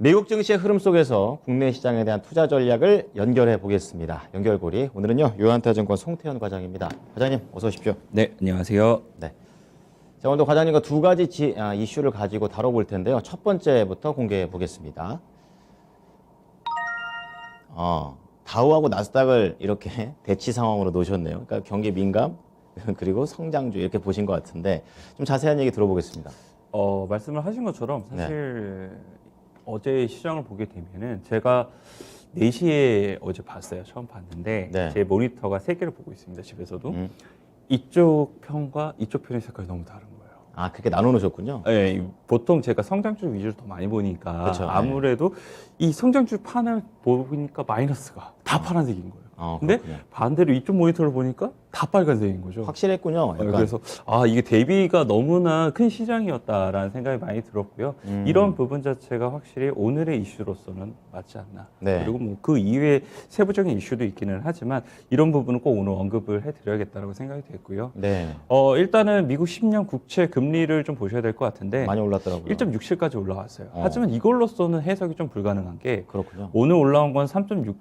미국 증시의 흐름 속에서 국내 시장에 대한 투자 전략을 연결해 보겠습니다. 연결고리 오늘은요 유한타증권 송태현 과장입니다. 과장님 어서 오십시오. 네, 안녕하세요. 네. 자, 오늘도 과장님과 두 가지 이슈를 가지고 다뤄볼 텐데요. 첫 번째부터 공개해 보겠습니다. 다우하고 나스닥을 이렇게 대치 상황으로 놓으셨네요. 그러니까 경기 민감 그리고 성장주 이렇게 보신 것 같은데 좀 자세한 얘기 들어보겠습니다. 말씀을 하신 것처럼 사실 어제 시장을 보게 되면은 제가 4시에 어제 봤어요. 처음 봤는데 네. 제 모니터가 3개를 보고 있습니다. 집에서도. 이쪽 편과 이쪽 편의 색깔이 너무 다른 거예요. 아, 그렇게 나눠 놓으셨군요. 네, 보통 제가 성장주 위주로 더 많이 보니까 그쵸, 아무래도 이 성장주 판을 보니까 마이너스가 다 파란색인 거예요. 근데 그렇군요. 반대로 이쪽 모니터를 보니까 다 빨간색인 거죠. 확실했군요. 약간. 그래서 이게 대비가 너무나 큰 시장이었다라는 생각이 많이 들었고요. 이런 부분 자체가 확실히 오늘의 이슈로서는 맞지 않나. 네. 그리고 뭐 그 이외에 세부적인 이슈도 있기는 하지만 이런 부분은 꼭 오늘 언급을 해드려야겠다라고 생각이 됐고요. 네. 일단은 미국 10년 국채 금리를 좀 보셔야 될 것 같은데 많이 올랐더라고요. 1.67까지 올라왔어요. 하지만 이걸로서는 해석이 좀 불가능한 게 그렇군요. 오늘 올라온 건 3.6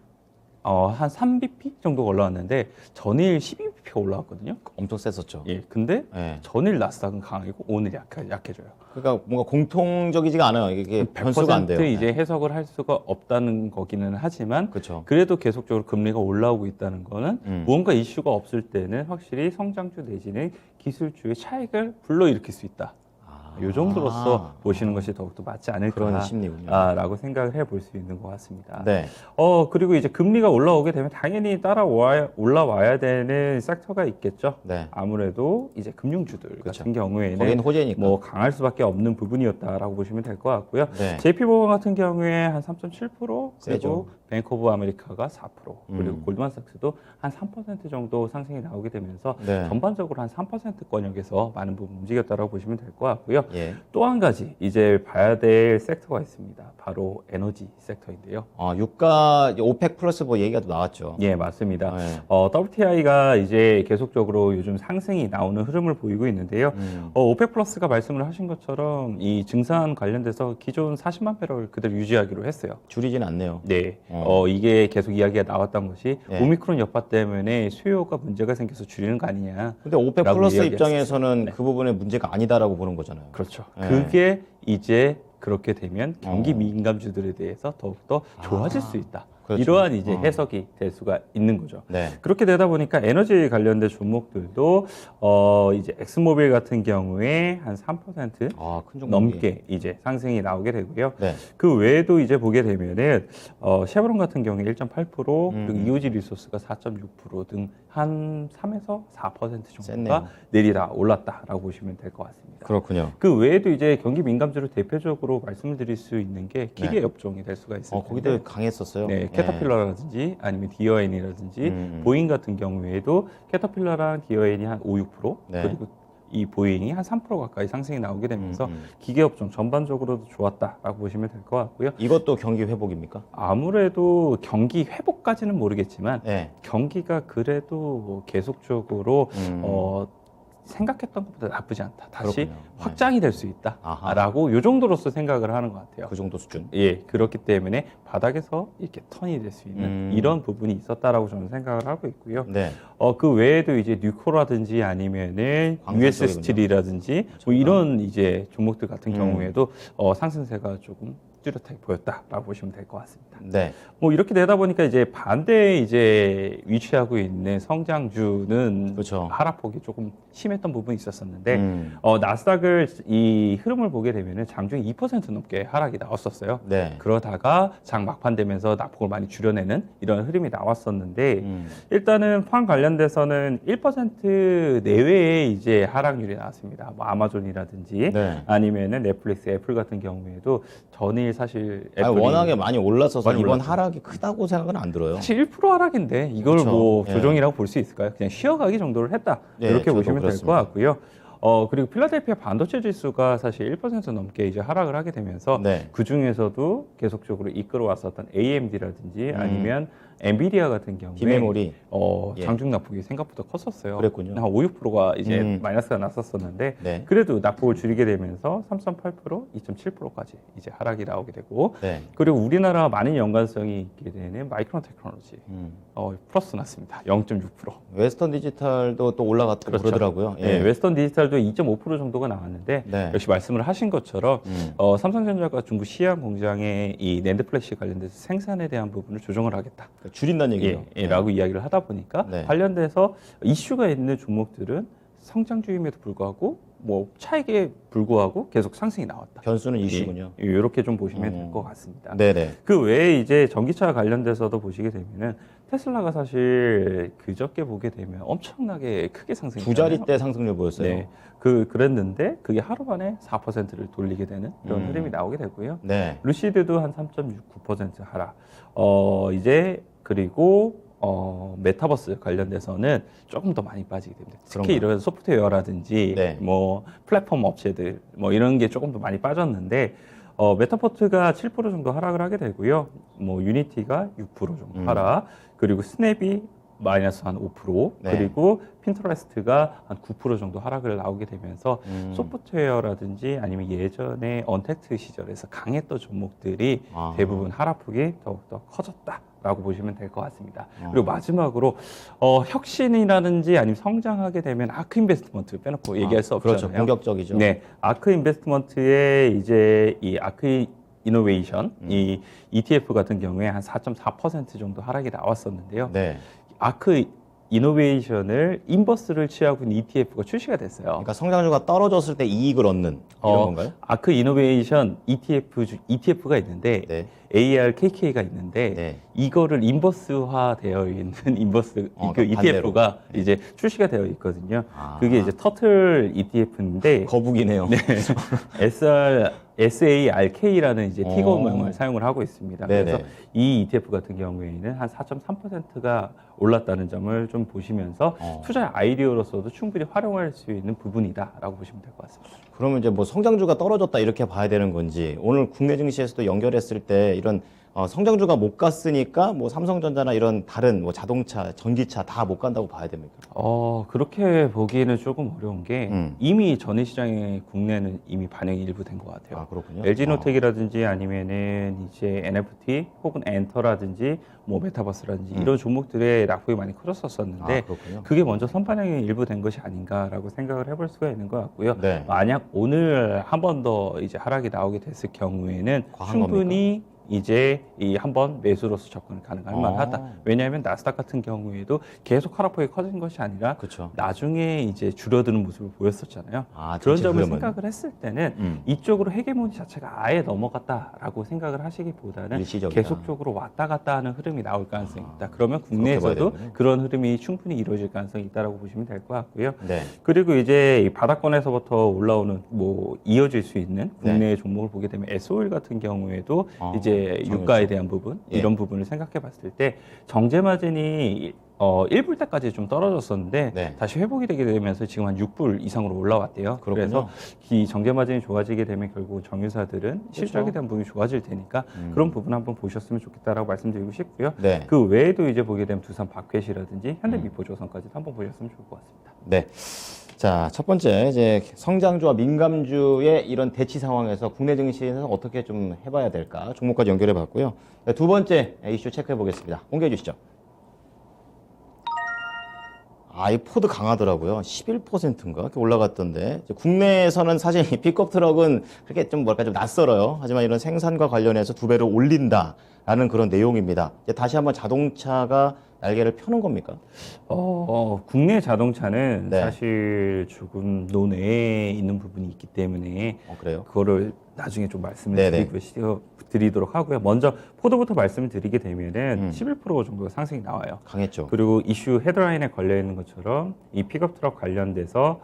한 3bp 정도가 올라왔는데 전일 12bp가 올라왔거든요. 엄청 셌었죠. 예, 근데 네. 전일 나스닥은 강하고 오늘 약해져요. 그러니까 뭔가 공통적이지가 않아요. 이게 변수가 안 돼요. 100% 이제 해석을 할 수가 없다는 거기는 하지만 그렇죠. 그래도 계속적으로 금리가 올라오고 있다는 거는 무언가 이슈가 없을 때는 확실히 성장주 내지는 기술주의 차익을 불러일으킬 수 있다. 이 정도로서 보시는 것이 더욱더 맞지 그런 심리군요. 않을까라고 생각을 해볼 수 있는 것 같습니다. 네. 그리고 이제 금리가 올라오게 되면 당연히 올라와야 되는 섹터가 있겠죠. 네. 아무래도 이제 금융주들 같은 경우에는 거긴 호재니까. 뭐 강할 수밖에 없는 부분이었다라고 보시면 될 것 같고요. 네. JP모건 같은 경우에 한 3.7% 세죠. 그리고 뱅크 오브 아메리카가 4% 그리고 골드만삭스도 한 3% 정도 상승이 나오게 되면서 네. 전반적으로 한 3%권역에서 많은 부분 움직였다라고 보시면 될 것 같고요. 예. 또 한 가지 이제 봐야 될 섹터가 있습니다. 바로 에너지 섹터인데요. 유가 오펙 플러스 뭐 얘기가 또 나왔죠. 예, 맞습니다. 네. WTI가 이제 계속적으로 요즘 상승이 나오는 흐름을 보이고 있는데요. 오펙 플러스가 말씀을 하신 것처럼 이 증산 관련돼서 기존 40만 배럴 그대로 유지하기로 했어요. 줄이진 않네요. 네, 이게 계속 이야기가 나왔던 것이 네. 오미크론 여파 때문에 수요가 문제가 생겨서 줄이는 거 아니냐. 근데 오펙 라고 플러스 이야기했었어요. 입장에서는 네. 그 부분에 문제가 아니다라고 보는 거잖아요. 그렇죠. 네. 그게 이제 그렇게 되면 경기 민감주들에 대해서 더욱더 좋아질 수 있다. 그렇죠. 이러한 이제 해석이 될 수가 있는 거죠. 네. 그렇게 되다 보니까 에너지 관련된 종목들도 이제 엑스모빌 같은 경우에 한 3% 큰 종목이. 넘게 이제 상승이 나오게 되고요. 네. 그 외에도 이제 보게 되면은 쉐브론 같은 경우에 1.8% 그리고 이오지 리소스가 4.6% 등 한 3에서 4% 정도가 셌네요. 내리다 올랐다라고 보시면 될 것 같습니다. 그렇군요. 그 외에도 이제 경기 민감주로 대표적으로 말씀을 드릴 수 있는 게 기계 업종이 될 수가 있을 텐데. 거기도 강했었어요. 네, 캐터필러라든지 아니면 디어엔이라든지 보잉 같은 경우에도 캐터필러랑 디어엔이 한 5, 6% 네. 그리고 이 보잉이 한 3% 가까이 상승이 나오게 되면서 기계업종 전반적으로도 좋았다라고 보시면 될 것 같고요. 이것도 경기 회복입니까? 아무래도 경기 회복까지는 모르겠지만 네. 경기가 그래도 계속적으로 생각했던 것보다 나쁘지 않다. 다시 그렇군요. 확장이 될 수 아하. 있다라고 요 정도로서 생각을 하는 것 같아요. 그 정도 수준. 예, 그렇기 때문에 바닥에서 이렇게 턴이 될 수 있는 이런 부분이 있었다라고 저는 생각을 하고 있고요. 네. 그 외에도 이제 뉴코라든지 아니면은 광산 US 쪽이군요. 스틸이라든지 뭐 이런 이제 종목들 같은 경우에도 상승세가 조금 뚜렷하게 보였다라고 보시면 될 것 같습니다. 네. 뭐 이렇게 되다 보니까 이제 반대에 이제 위치하고 있는 성장주는 그렇죠. 하락폭이 조금 심했던 부분이 있었었는데 나스닥을 이 흐름을 보게 되면은 장중에 2% 넘게 하락이 나왔었어요. 네. 그러다가 장 막판 되면서 낙폭을 많이 줄여내는 이런 흐름이 나왔었는데 일단은 판 관련돼서는 1% 내외의 이제 하락률이 나왔습니다. 뭐 아마존이라든지 네. 아니면은 넷플릭스, 애플 같은 경우에도 전일 사실 애플이 워낙에 많이 올랐어서 많이 이번 올랐죠. 하락이 크다고 생각은 안 들어요. 사실 1% 하락인데 이걸 그렇죠. 뭐 예. 조정이라고 볼 수 있을까요? 그냥 쉬어가기 정도를 했다. 예, 이렇게 저도 보시면 될 것 그렇습니다. 같고요. 그리고 필라델피아 반도체 지수가 사실 1% 넘게 이제 하락을 하게 되면서 네. 그 중에서도 계속적으로 이끌어왔었던 AMD라든지 아니면 엔비디아 같은 경우에 비메모리. 예. 장중 납폭이 생각보다 컸었어요. 그랬군요. 한 5, 6%가 이제 마이너스가 났었었는데 네. 그래도 납폭을 줄이게 되면서 3.8%, 2.7%까지 이제 하락이 나오게 되고 네. 그리고 우리나라 많은 연관성이 있게 되는 마이크론 테크놀로지 플러스 났습니다. 0.6%. 웨스턴 디지털도 또 올라갔다고 그렇죠. 그러더라고요. 네, 웨스턴 디지털도 2.5% 정도가 나왔는데 네. 역시 말씀을 하신 것처럼 삼성전자가 중국 시안 공장의 이 낸드 플래시 관련돼서 생산에 대한 부분을 조정을 하겠다. 그러니까 줄인다는 얘기죠. 라고 이야기를 하다 보니까 네. 관련돼서 이슈가 있는 종목들은 성장주임에도 불구하고 뭐 차익에 불구하고 계속 상승이 나왔다. 변수는 이슈군요. 이렇게 좀 보시면 될 것 같습니다. 네네. 그 외에 이제 전기차 관련돼서도 보시게 되면은 테슬라가 사실 그저께 보게 되면 엄청나게 크게 상승했잖아요. 두 자릿대 상승률 보였어요. 네. 그랬는데 그게 하루 만에 4%를 돌리게 되는 이런 흐름이 나오게 되고요. 네. 루시드도 한 3.69% 하락. 이제 그리고 메타버스 관련돼서는 조금 더 많이 빠지게 됩니다. 특히 그런가요? 이런 소프트웨어라든지 네. 뭐 플랫폼 업체들 뭐 이런 게 조금 더 많이 빠졌는데 메타포트가 7% 정도 하락을 하게 되고요. 뭐 유니티가 6% 정도 하락, 그리고 스냅이 마이너스 한 5%, 네. 그리고 핀터레스트가 한 9% 정도 하락을 나오게 되면서 소프트웨어라든지 아니면 예전에 언택트 시절에서 강했던 종목들이 아. 대부분 하락폭이 더욱더 커졌다라고 보시면 될 것 같습니다. 그리고 마지막으로 혁신이라든지 아니면 성장하게 되면 아크 인베스트먼트 빼놓고 얘기할 수 없잖아요. 그렇죠. 공격적이죠. 네, 아크 인베스트먼트의 이제 이 아크 이노베이션 이 ETF 같은 경우에 한 4.4% 정도 하락이 나왔었는데요. 네. 아크 이노베이션을 인버스를 취하고 있는 ETF가 출시가 됐어요. 그러니까 성장주가 떨어졌을 때 이익을 얻는 이런 건가요? 아크 이노베이션 ETF가 있는데 네. ARKK가 있는데 네. 이거를 인버스화 되어 있는 인버스 그 그러니까 ETF가 이제 출시가 되어 있거든요. 아. 그게 이제 터틀 ETF인데 거북이네요. SARK라는 이제 오. 티거명을 사용을 하고 있습니다. 네네. 그래서 이 ETF 같은 경우에는 한 4.3%가 올랐다는 점을 좀 보시면서 투자 아이디어로서도 충분히 활용할 수 있는 부분이다라고 보시면 될 것 같습니다. 그러면 이제 뭐 성장주가 떨어졌다 이렇게 봐야 되는 건지 오늘 국내 증시에서도 연결했을 때 이런 성장주가 못 갔으니까 뭐 삼성전자나 이런 다른 뭐 자동차, 전기차 다 못 간다고 봐야 됩니까? 그렇게 보기에는 조금 어려운 게 이미 전일 시장에 국내는 이미 반영이 일부 된 것 같아요. 아, 그렇군요. LG노텍이라든지 아니면은 이제 NFT 혹은 엔터라든지 뭐 메타버스라든지 이런 종목들의 낙폭이 많이 커졌었었는데 아, 그렇군요. 그게 먼저 선반영이 일부 된 것이 아닌가라고 생각을 해볼 수가 있는 것 같고요. 네. 만약 오늘 한 번 더 이제 하락이 나오게 됐을 경우에는 과한 충분히 이제 이 한번 매수로서 접근 가능할 만하다. 왜냐하면 나스닥 같은 경우에도 계속 하락폭이 커진 것이 아니라 그렇죠. 나중에 이제 줄어드는 모습을 보였었잖아요. 아, 그런 전체 점을 흐름은? 생각을 했을 때는 이쪽으로 헤게모니 자체가 아예 넘어갔다라고 생각을 하시기보다는 일시적이다. 계속적으로 왔다 갔다 하는 흐름이 나올 가능성이 있다. 그러면 그렇게 봐야 국내에서도 되는군요. 그런 흐름이 충분히 이루어질 가능성이 있다라고 보시면 될 것 같고요. 네. 그리고 이제 이 바닥권에서부터 올라오는 뭐 이어질 수 있는 국내 네. 종목을 보게 되면 S-오일 같은 경우에도 이제 정유주. 유가에 대한 부분 예. 이런 부분을 생각해 봤을 때 정제 마진이 1불 때까지 좀 떨어졌었는데 네. 다시 회복이 되게 되면서 지금 한 6불 이상으로 올라왔대요. 그렇군요. 그래서 이 정제 마진이 좋아지게 되면 결국 정유사들은 실적에 대한 부분이 좋아질 테니까 그런 부분 한번 보셨으면 좋겠다라고 말씀드리고 싶고요. 네. 그 외에도 이제 보게 되면 두산 박회시라든지 현대미포조선까지도 한번 보셨으면 좋을 것 같습니다. 네. 자, 첫 번째 이제 성장주와 민감주의 이런 대치 상황에서 국내 증시에서 어떻게 좀 해봐야 될까 종목까지 연결해 봤고요. 네, 두 번째 이슈 체크해 보겠습니다. 공개해 주시죠. 이 포드 강하더라고요. 11%인가 이렇게 올라갔던데 이제 국내에서는 사실 이 픽업 트럭은 그렇게 좀 뭐랄까 좀 낯설어요. 하지만 이런 생산과 관련해서 두 배를 올린다라는 그런 내용입니다. 이제 다시 한번 자동차가 날개를 펴는 겁니까? 국내 자동차는 네. 사실 조금 논외에 있는 부분이 있기 때문에 그래요? 그거를 나중에 좀 말씀을 네네. 드리도록 하고요. 먼저 포드부터 말씀을 드리게 되면은 11% 정도 상승이 나와요. 강했죠. 그리고 이슈 헤드라인에 걸려 있는 것처럼 이 픽업 트럭 관련돼서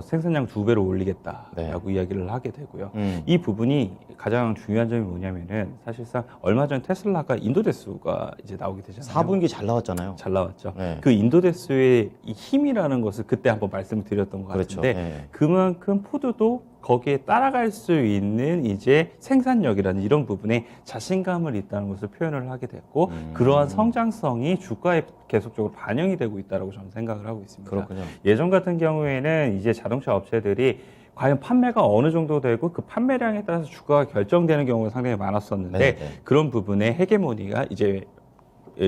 생산량 2배로 올리겠다라고 이야기를 하게 되고요. 이 부분이 가장 중요한 점이 뭐냐면은 사실상 얼마 전 테슬라가 인도 대수가 이제 나오게 되잖아요. 4분기 잘 나왔잖아요. 잘 나왔죠. 네. 그 인도 대수의 이 힘이라는 것을 그때 한번 말씀을 드렸던 것 그렇죠. 같은데 네. 그만큼 포드도 거기에 따라갈 수 있는 이제 생산력이라는 이런 부분에 자신감을 있다는 것을 표현을 하게 됐고 그러한 성장성이 주가에 계속적으로 반영이 되고 있다고 저는 생각을 하고 있습니다. 그렇군요. 예전 같은 경우에는 이제 자동차 업체들이 과연 판매가 어느 정도 되고 그 판매량에 따라서 주가가 결정되는 경우가 상당히 많았었는데 네네. 그런 부분의 헤게모니가 이제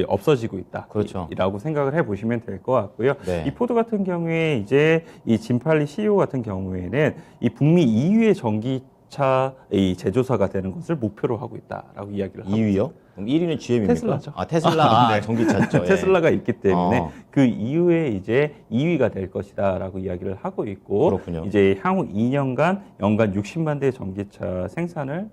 없어지고 있다. 그렇죠. 라고 생각을 해보시면 될 것 같고요. 네. 이 포드 같은 경우에 이제 이 짐팔리 CEO 같은 경우에는 이 북미 2위의 전기차 이 제조사가 되는 것을 목표로 하고 있다라고 이야기를 하고 2위요? 그럼 1위는 GM입니까? 테슬라죠. 아, 테슬라. 네. 전기차죠. 예. 테슬라가 있기 때문에 어. 그 이후에 이제 2위가 될 것이다라고 이야기를 하고 있고 그렇군요. 이제 향후 2년간 연간 60만 대의 전기차 생산을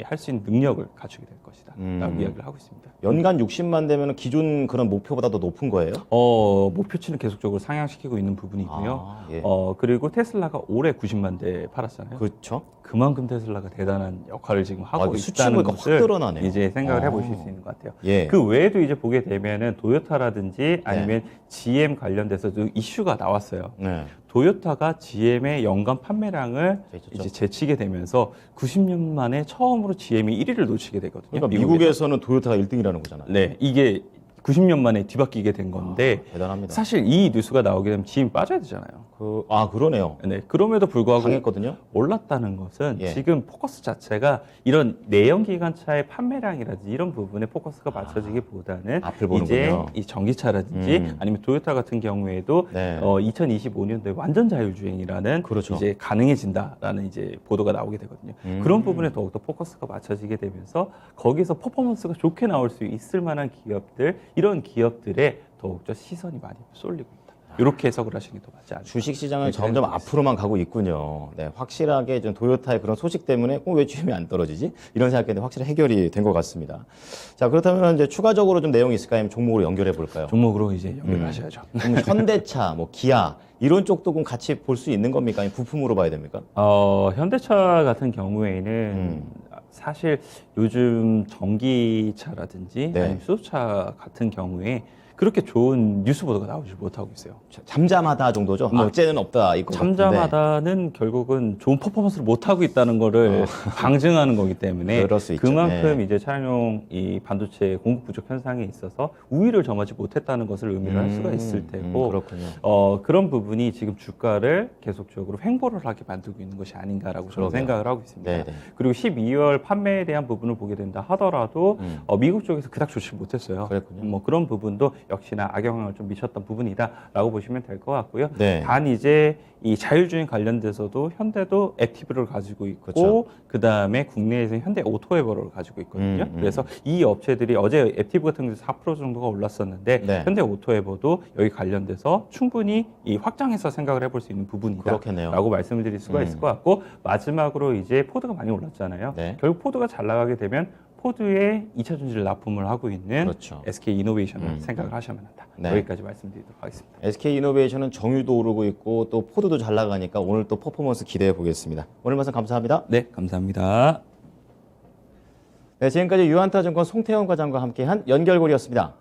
할 수 있는 능력을 갖추게 될 것이다라고 이야기를 하고 있습니다. 연간 60만 되면 기존 그런 목표보다 더 높은 거예요? 목표치는 계속적으로 상향시키고 있는 부분이고요. 아, 예. 그리고 테슬라가 올해 90만 대 팔았잖아요. 그렇죠. 그만큼 테슬라가 대단한 역할을 지금 하고 이거 수치 있다는 보니까 확 것을 드러나네요. 이제 생각을 아. 해보실 수 있는 것 같아요. 예. 그 외에도 이제 보게 되면은 도요타라든지 아니면 GM 관련돼서도 이슈가 나왔어요. 네. 도요타가 GM의 연간 판매량을 있었죠. 이제 제치게 되면서 90년 만에 처음으로 GM이 1위를 놓치게 되거든요. 그러니까 미국에서는 도요타가 1등이라는 거잖아요. 네, 이게 90년 만에 뒤바뀌게 된 건데 대단합니다. 사실 이 뉴스가 나오게 되면 GM이 빠져야 되잖아요. 그러네요. 네, 그럼에도 불구하고 강했거든요. 올랐다는 것은 예. 지금 포커스 자체가 이런 내연기관차의 판매량이라든지 이런 부분에 포커스가 맞춰지기보다는 앞을 보는군요. 이제 이 전기차라든지 아니면 토요타 같은 경우에도 네. 2025년도에 완전 자율주행이라는 그렇죠. 이제 가능해진다라는 이제 보도가 나오게 되거든요. 그런 부분에 더욱더 포커스가 맞춰지게 되면서 거기서 퍼포먼스가 좋게 나올 수 있을 만한 기업들 이런 기업들에 더욱더 시선이 많이 쏠리고 있다. 이렇게 해석을 하시는 게 더 맞지 않을까. 주식 시장은 네, 점점 생각하고 앞으로만 가고 있군요. 네, 확실하게 좀 도요타의 그런 소식 때문에 왜 GM이 안 떨어지지? 이런 생각했는데 확실히 해결이 된 것 같습니다. 자, 그렇다면 이제 추가적으로 좀 내용이 있을까요? 아니면 종목으로 연결해 볼까요? 종목으로 이제 연결하셔야죠. 그럼 현대차, 뭐 기아 이런 쪽도 그럼 같이 볼 수 있는 겁니까? 아니면 부품으로 봐야 됩니까? 현대차 같은 경우에는 사실 요즘 전기차라든지 네. 아니면 수소차 같은 경우에 그렇게 좋은 뉴스 보도가 나오지 못하고 있어요. 잠잠하다 정도죠. 악재는 없다 이거 같은데. 잠잠하다는 결국은 좋은 퍼포먼스를 못 하고 있다는 거를 방증하는 거기 때문에 그럴 수 있죠. 그만큼 네. 이제 차량용 이 반도체 공급 부족 현상에 있어서 우위를 점하지 못했다는 것을 의미를 할 수가 있을 테고 그렇군요. 그런 부분이 지금 주가를 계속적으로 횡보를 하게 만들고 있는 것이 아닌가라고 저는 그러게요. 생각을 하고 있습니다. 네네. 그리고 12월 판매에 대한 부분을 보게 된다 하더라도 미국 쪽에서 그닥 좋지 못했어요. 그랬군요. 뭐 그런 부분도 역시나 악영향을 좀 미쳤던 부분이다라고 보시면 될 것 같고요. 네. 단 이제 이 자율주행 관련돼서도 현대도 액티브를 가지고 있고 그렇죠. 그다음에 국내에서 현대 오토에버를 가지고 있거든요. 그래서 이 업체들이 어제 액티브 같은 경우 4% 정도가 올랐었는데 네. 현대 오토에버도 여기 관련돼서 충분히 이 확장해서 생각을 해볼 수 있는 그렇겠네요. 부분이다라고 말씀을 드릴 수가 있을 것 같고 마지막으로 이제 포드가 많이 올랐잖아요. 네. 결국 포드가 잘 나가게 되면 포드에 2차 전지를 납품을 하고 있는 그렇죠. SK 이노베이션을 생각을 하셔야만 한다. 네. 여기까지 말씀드리도록 하겠습니다. SK 이노베이션은 정유도 오르고 있고 또 포드도 잘 나가니까 오늘 또 퍼포먼스 기대해 보겠습니다. 오늘 말씀 감사합니다. 네, 감사합니다. 네, 지금까지 유한타증권 송태영 과장과 함께한 연결고리였습니다.